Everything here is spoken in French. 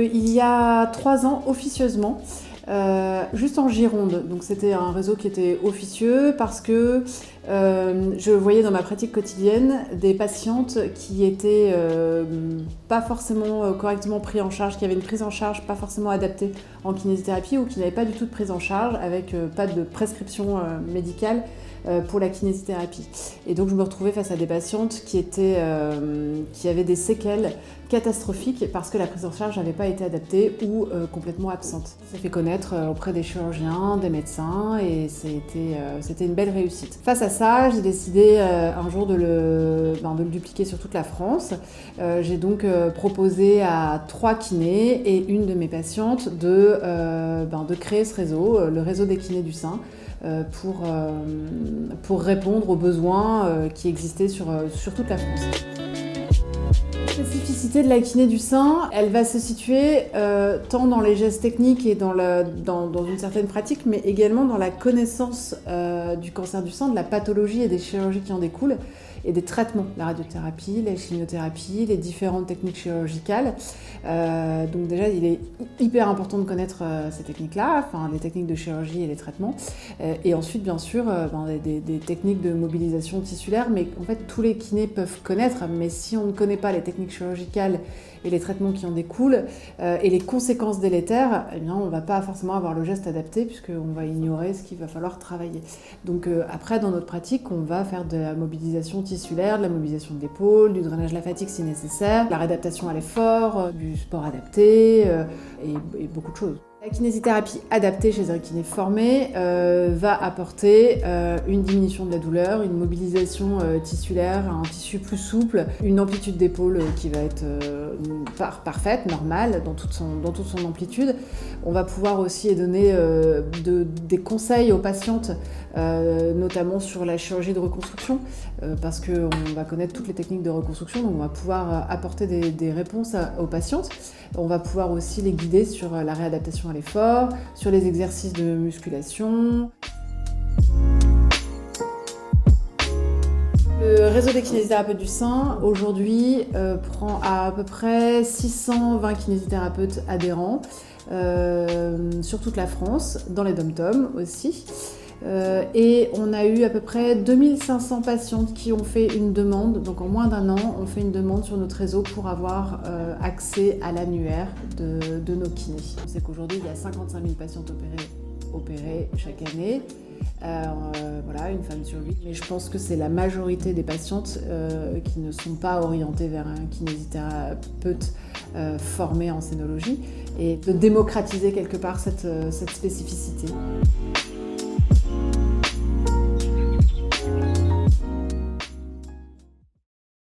il y a 3 ans officieusement. Juste en Gironde. Donc c'était un réseau qui était officieux parce que je voyais dans ma pratique quotidienne des patientes qui étaient pas forcément correctement prises en charge, qui avaient une prise en charge pas forcément adaptée en kinésithérapie ou qui n'avaient pas du tout de prise en charge avec pas de prescription médicale pour la kinésithérapie. Et donc je me retrouvais face à des patientes qui avaient des séquelles catastrophiques parce que la prise en charge n'avait pas été adaptée ou complètement absente. Ça fait connaître auprès des chirurgiens, des médecins et c'était une belle réussite. Face à ça, j'ai décidé un jour de le dupliquer sur toute la France. J'ai donc proposé à 3 kinés et une de mes patientes de créer ce réseau, le réseau des kinés du sein, pour répondre aux besoins qui existaient sur toute la France. La spécificité de la kiné du sein, elle va se situer tant dans les gestes techniques et dans une certaine pratique, mais également dans la connaissance du cancer du sein, de la pathologie et des chirurgies qui en découlent, et des traitements, la radiothérapie, la chimiothérapie, les différentes techniques chirurgicales. Donc déjà, il est hyper important de connaître ces techniques-là, enfin les techniques de chirurgie et les traitements. Et ensuite, bien sûr, des techniques de mobilisation tissulaire, mais en fait, tous les kinés peuvent connaître, mais si on ne connaît pas les techniques chirurgicales et les traitements qui en découlent, et les conséquences délétères, eh bien, on ne va pas forcément avoir le geste adapté, puisqu'on va ignorer ce qu'il va falloir travailler. Donc après, dans notre pratique, on va faire de la mobilisation tissulaire, de la mobilisation de l'épaule, du drainage de la fatigue si nécessaire, la réadaptation à l'effort, du sport adapté, et beaucoup de choses. La kinésithérapie adaptée chez un kiné formé va apporter une diminution de la douleur, une mobilisation tissulaire, un tissu plus souple, une amplitude d'épaule qui va être parfaite, normale, dans toute son amplitude. On va pouvoir aussi donner des conseils aux patientes, notamment sur la chirurgie de reconstruction, parce qu'on va connaître toutes les techniques de reconstruction, donc on va pouvoir apporter des réponses aux patientes. On va pouvoir aussi les guider sur la réadaptation à l'effort, sur les exercices de musculation. Le réseau des kinésithérapeutes du sein, aujourd'hui, prend à peu près 620 kinésithérapeutes adhérents sur toute la France, dans les dom-toms aussi. Et on a eu à peu près 2500 patientes qui ont fait une demande, donc en moins d'1 an, on fait une demande sur notre réseau pour avoir accès à l'annuaire de nos kinés. On sait qu'aujourd'hui, il y a 55 000 patientes opérées chaque année. Voilà, une femme sur 8. Mais je pense que c'est la majorité des patientes qui ne sont pas orientées vers un kinésithérapeute formé en scénologie, et de démocratiser quelque part cette spécificité.